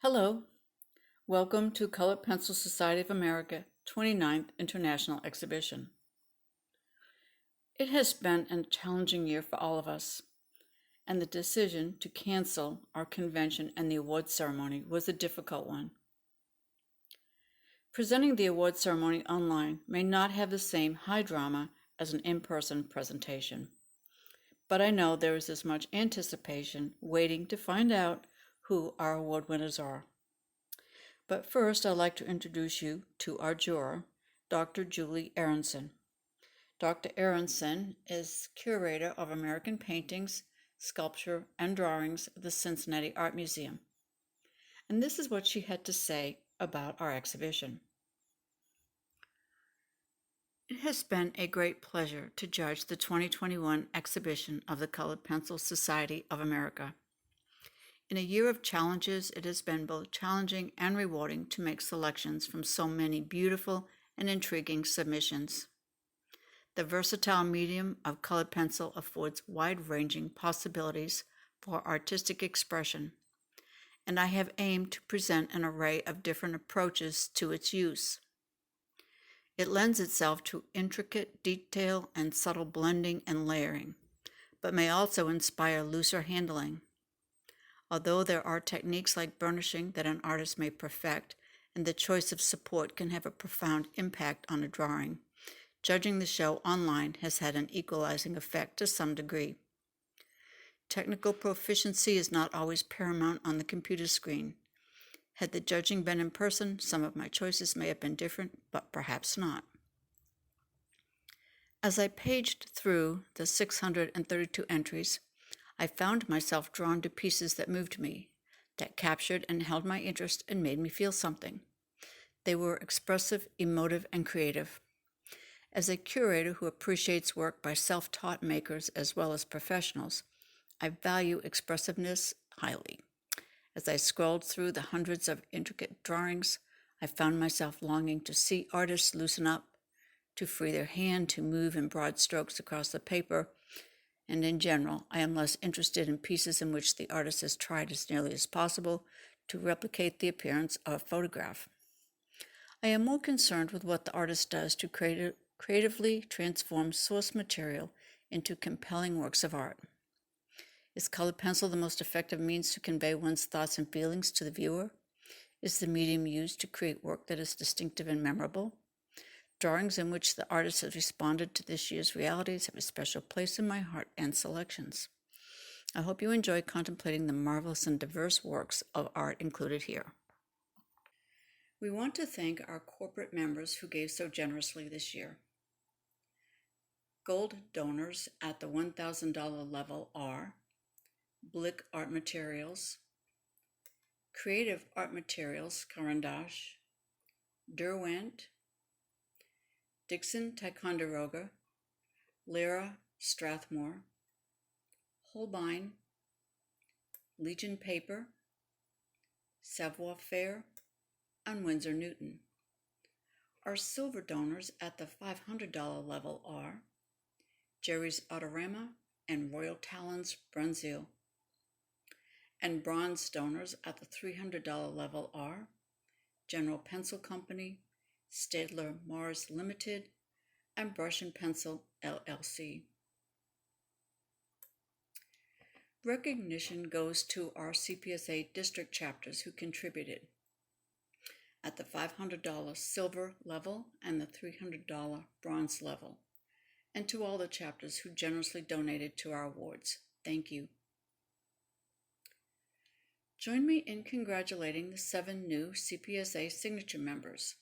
Hello, welcome to Colored Pencil Society of America 29th International Exhibition. It has been a challenging year for all of us, and the decision to cancel our convention and the awards ceremony was a difficult one. Presenting the awards ceremony online may not have the same high drama as an in-person presentation, but I know there is as much anticipation waiting to find out who our award winners are. But first, I'd like to introduce you to our juror, Dr. Julie Aronson. Dr. Aronson is curator of American paintings, sculpture, and drawings at the Cincinnati Art Museum. And this is what she had to say about our exhibition. It has been a great pleasure to judge the 2021 exhibition of the Colored Pencil Society of America. In a year of challenges, it has been both challenging and rewarding to make selections from so many beautiful and intriguing submissions. The versatile medium of colored pencil affords wide-ranging possibilities for artistic expression, and I have aimed to present an array of different approaches to its use. It lends itself to intricate detail and subtle blending and layering, but may also inspire looser handling. Although there are techniques like burnishing that an artist may perfect, and the choice of support can have a profound impact on a drawing, judging the show online has had an equalizing effect to some degree. Technical proficiency is not always paramount on the computer screen. Had the judging been in person, some of my choices may have been different, but perhaps not. As I paged through the 632 entries, I found myself drawn to pieces that moved me, that captured and held my interest and made me feel something. They were expressive, emotive, and creative. As a curator who appreciates work by self-taught makers as well as professionals, I value expressiveness highly. As I scrolled through the hundreds of intricate drawings, I found myself longing to see artists loosen up, to free their hand to move in broad strokes across the paper, and in general, I am less interested in pieces in which the artist has tried as nearly as possible to replicate the appearance of a photograph. I am more concerned with what the artist does to creatively transform source material into compelling works of art. Is colored pencil the most effective means to convey one's thoughts and feelings to the viewer? Is the medium used to create work that is distinctive and memorable? Drawings in which the artist has responded to this year's realities have a special place in my heart and selections. I hope you enjoy contemplating the marvelous and diverse works of art included here. We want to thank our corporate members who gave so generously this year. Gold donors at the $1,000 level are Blick Art Materials, Creative Art Materials, Carandash, Derwent, Dixon Ticonderoga, Lyra Strathmore, Holbein, Legion Paper, Savoir Faire, and Winsor Newton. Our silver donors at the $500 level are Jerry's Autorama and Royal Talons Brunswick. And bronze donors at the $300 level are General Pencil Company, Staedtler Mars Limited, and Brush and Pencil LLC. Recognition goes to our CPSA district chapters who contributed at the $500 silver level and the $300 bronze level, and to all the chapters who generously donated to our awards. Thank you. Join me in congratulating the 7 new CPSA signature members.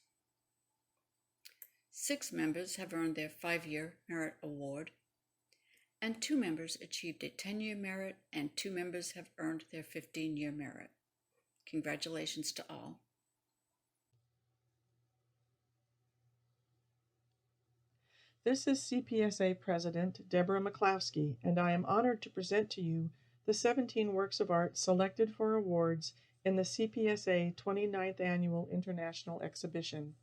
6 members have earned their 5-year merit award, and 2 members achieved a 10-year merit, and 2 members have earned their 15-year merit. Congratulations to all. This is CPSA President Deborah McCloskey, and I am honored to present to you the 17 works of art selected for awards in the CPSA 29th Annual International Exhibition.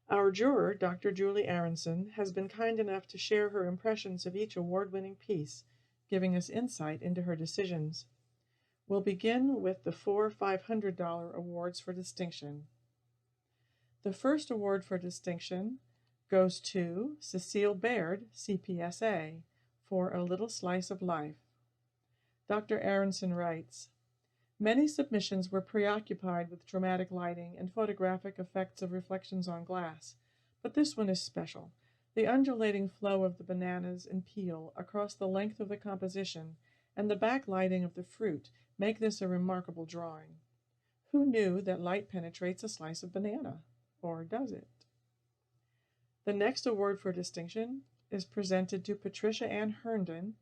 Our juror, Dr. Julie Aronson, has been kind enough to share her impressions of each award-winning piece, giving us insight into her decisions. We'll begin with the four $500 awards for distinction. The first award for distinction goes to Cecile Baird, CPSA, for A Little Slice of Life. Dr. Aronson writes, "Many submissions were preoccupied with dramatic lighting and photographic effects of reflections on glass, but this one is special. The undulating flow of the bananas and peel across the length of the composition and the backlighting of the fruit make this a remarkable drawing. Who knew that light penetrates a slice of banana? Or does it?" The next award for distinction is presented to Patricia Ann Herndon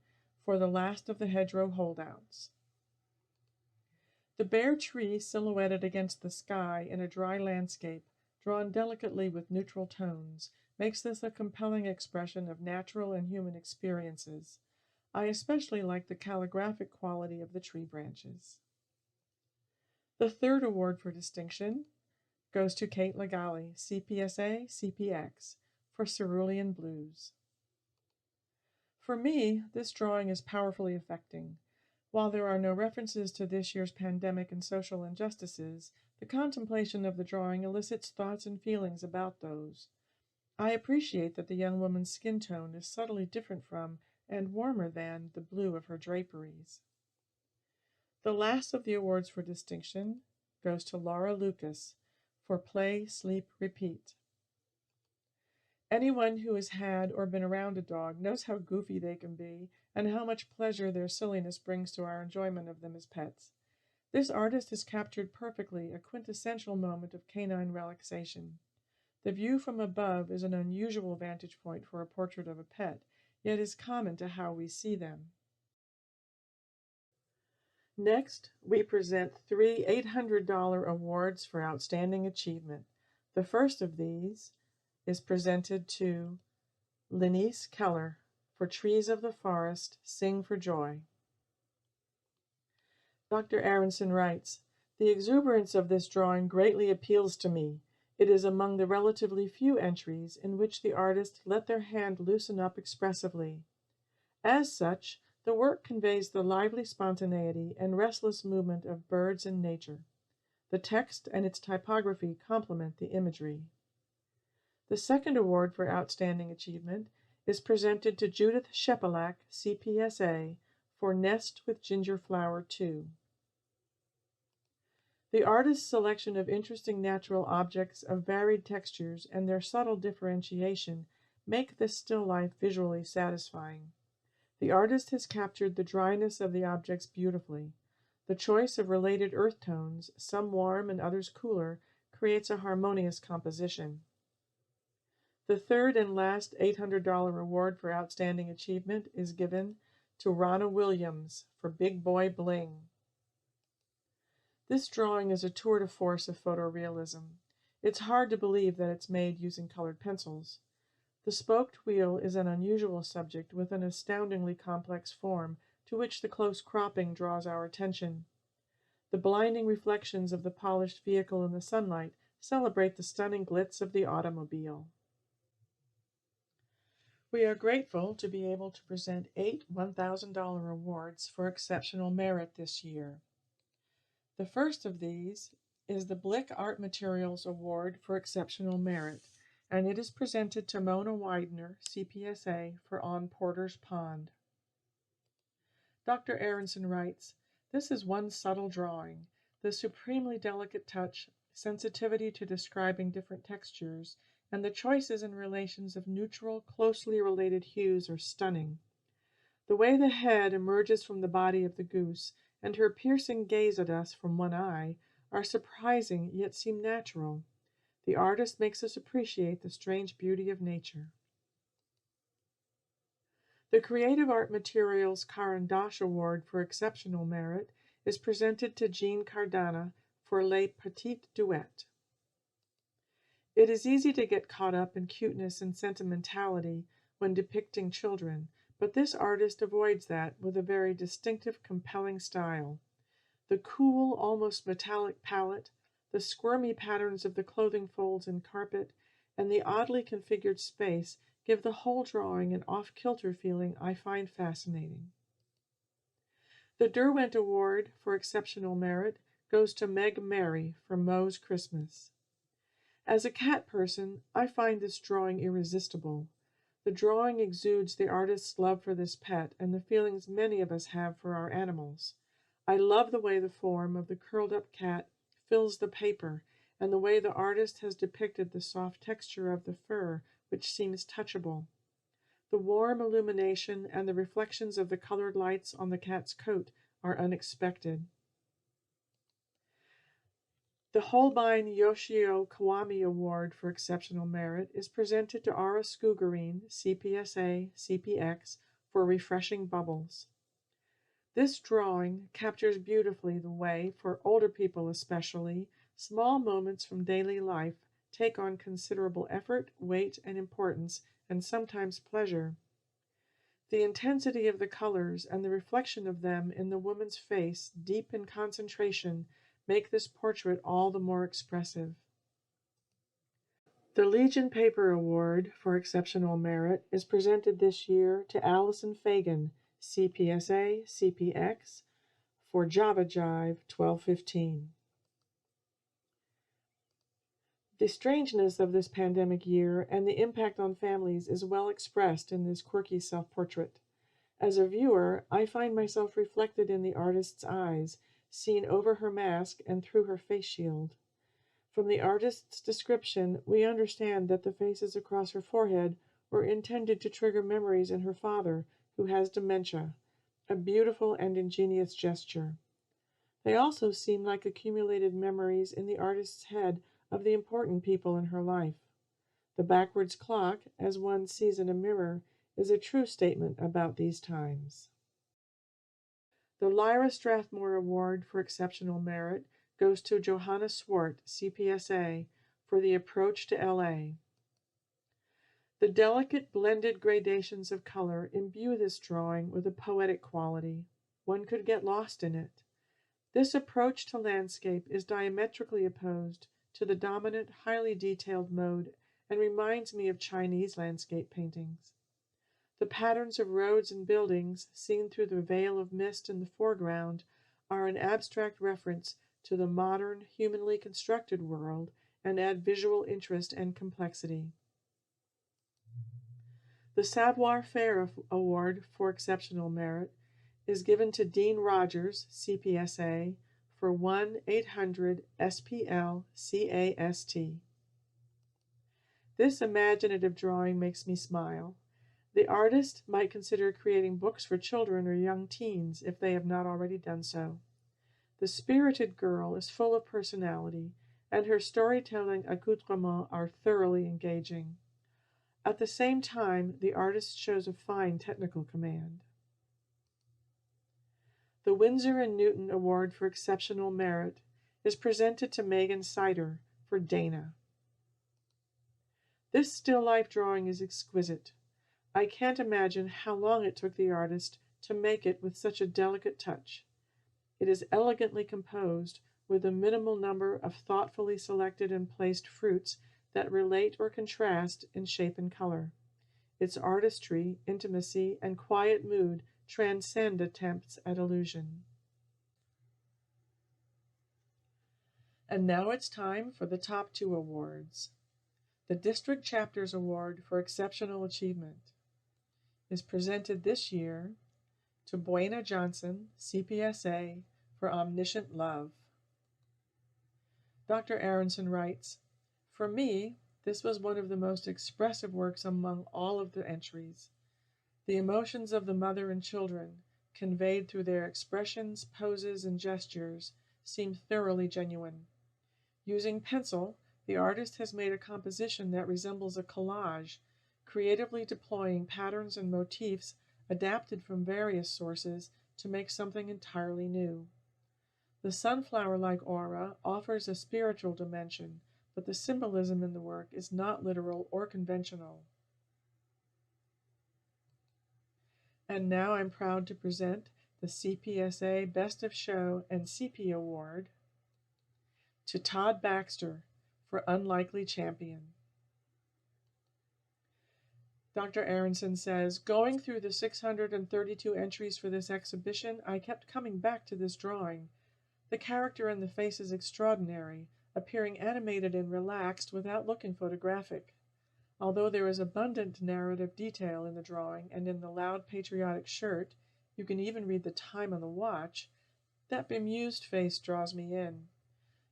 for The Last of the Hedgerow Holdouts. The bare tree silhouetted against the sky in a dry landscape, drawn delicately with neutral tones, makes this a compelling expression of natural and human experiences. I especially like the calligraphic quality of the tree branches. The third award for distinction goes to Kate Legale, CPSA CPX, for Cerulean Blues. For me, this drawing is powerfully affecting. While there are no references to this year's pandemic and social injustices, the contemplation of the drawing elicits thoughts and feelings about those. I appreciate that the young woman's skin tone is subtly different from and warmer than the blue of her draperies. The last of the awards for distinction goes to Laura Lucas for Play, Sleep, Repeat. Anyone who has had or been around a dog knows how goofy they can be and how much pleasure their silliness brings to our enjoyment of them as pets. This artist has captured perfectly a quintessential moment of canine relaxation. The view from above is an unusual vantage point for a portrait of a pet, yet is common to how we see them. Next, we present three $800 awards for outstanding achievement. The first of these is presented to Lenice Keller for Trees of the Forest, Sing for Joy. Dr. Aronson writes, "The exuberance of this drawing greatly appeals to me. It is among the relatively few entries in which the artist let their hand loosen up expressively. As such, the work conveys the lively spontaneity and restless movement of birds and nature. The text and its typography complement the imagery." The second award for outstanding achievement is presented to Judith Shepelak, CPSA, for Nest with Ginger Flower 2. The artist's selection of interesting natural objects of varied textures and their subtle differentiation make this still life visually satisfying. The artist has captured the dryness of the objects beautifully. The choice of related earth tones, some warm and others cooler, creates a harmonious composition. The third and last $800 award for outstanding achievement is given to Ronna Williams for Big Boy Bling. This drawing is a tour de force of photorealism. It's hard to believe that it's made using colored pencils. The spoked wheel is an unusual subject with an astoundingly complex form to which the close cropping draws our attention. The blinding reflections of the polished vehicle in the sunlight celebrate the stunning glitz of the automobile. We are grateful to be able to present 8 $1,000 awards for exceptional merit this year. The first of these is the Blick Art Materials Award for Exceptional Merit, and it is presented to Mona Widener, CPSA, for On Porter's Pond. Dr. Aronson writes, "This is one subtle drawing. The supremely delicate touch, sensitivity to describing different textures, and the choices and relations of neutral, closely related hues are stunning. The way the head emerges from the body of the goose and her piercing gaze at us from one eye are surprising yet seem natural. The artist makes us appreciate the strange beauty of nature." The Creative Art Materials Caran d'Ache Award for Exceptional Merit is presented to Jean Cardana for Les Petites Duets. It is easy to get caught up in cuteness and sentimentality when depicting children, but this artist avoids that with a very distinctive, compelling style. The cool, almost metallic palette, the squirmy patterns of the clothing folds and carpet, and the oddly configured space give the whole drawing an off-kilter feeling I find fascinating. The Derwent Award for Exceptional Merit goes to Meg Mary for Moe's Christmas. As a cat person, I find this drawing irresistible. The drawing exudes the artist's love for this pet and the feelings many of us have for our animals. I love the way the form of the curled-up cat fills the paper and the way the artist has depicted the soft texture of the fur, which seems touchable. The warm illumination and the reflections of the colored lights on the cat's coat are unexpected. The Holbein Yoshio Kawami Award for Exceptional Merit is presented to Ara Skugarine, CPSA, CPX, for Refreshing Bubbles. This drawing captures beautifully the way, for older people especially, small moments from daily life take on considerable effort, weight, and importance, and sometimes pleasure. The intensity of the colors and the reflection of them in the woman's face, deep in concentration, make this portrait all the more expressive. The Legion Paper Award for Exceptional Merit is presented this year to Allison Fagan, CPSA, CPX, for Java Jive 1215. The strangeness of this pandemic year and the impact on families is well expressed in this quirky self-portrait. As a viewer, I find myself reflected in the artist's eyes, seen over her mask and through her face shield. From the artist's description, we understand that the faces across her forehead were intended to trigger memories in her father, who has dementia, a beautiful and ingenious gesture. They also seem like accumulated memories in the artist's head of the important people in her life. The backwards clock, as one sees in a mirror, is a true statement about these times. The Lyra Strathmore Award for Exceptional Merit goes to Johanna Swart, CPSA, for The Approach to LA. The delicate blended gradations of color imbue this drawing with a poetic quality. One could get lost in it. This approach to landscape is diametrically opposed to the dominant, highly detailed mode and reminds me of Chinese landscape paintings. The patterns of roads and buildings, seen through the veil of mist in the foreground, are an abstract reference to the modern, humanly constructed world and add visual interest and complexity. The Savoir-Faire Award for Exceptional Merit is given to Dean Rogers, CPSA, for 1-800-SPL-CAST. This imaginative drawing makes me smile. The artist might consider creating books for children or young teens if they have not already done so. The spirited girl is full of personality, and her storytelling accoutrements are thoroughly engaging. At the same time, the artist shows a fine technical command. The Winsor & Newton Award for Exceptional Merit is presented to Megan Sider for Dana. This still life drawing is exquisite. I can't imagine how long it took the artist to make it with such a delicate touch. It is elegantly composed, with a minimal number of thoughtfully selected and placed fruits that relate or contrast in shape and color. Its artistry, intimacy, and quiet mood transcend attempts at illusion. And now it's time for the top two awards. The District Chapters Award for Exceptional Achievement is presented this year to Buena Johnson, CPSA, for Omniscient Love. Dr. Aronson writes, "For me, this was one of the most expressive works among all of the entries. The emotions of the mother and children, conveyed through their expressions, poses, and gestures, seem thoroughly genuine. Using pencil, the artist has made a composition that resembles a collage, creatively deploying patterns and motifs adapted from various sources to make something entirely new. The sunflower-like aura offers a spiritual dimension, but the symbolism in the work is not literal or conventional." And now I'm proud to present the CPSA Best of Show and CP Award to Todd Baxter for Unlikely Champion. Dr. Aronson says, going through the 632 entries for this exhibition, I kept coming back to this drawing. The character in the face is extraordinary, appearing animated and relaxed without looking photographic. Although there is abundant narrative detail in the drawing and in the loud patriotic shirt, you can even read the time on the watch, that bemused face draws me in.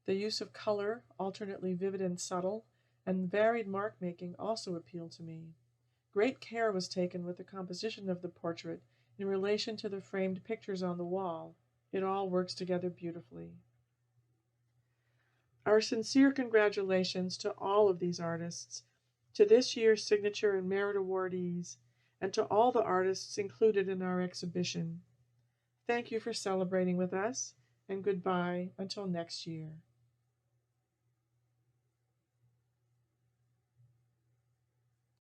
The use of color, alternately vivid and subtle, and varied mark-making also appeal to me. Great care was taken with the composition of the portrait in relation to the framed pictures on the wall. It all works together beautifully. Our sincere congratulations to all of these artists, to this year's Signature and Merit awardees, and to all the artists included in our exhibition. Thank you for celebrating with us, and goodbye until next year.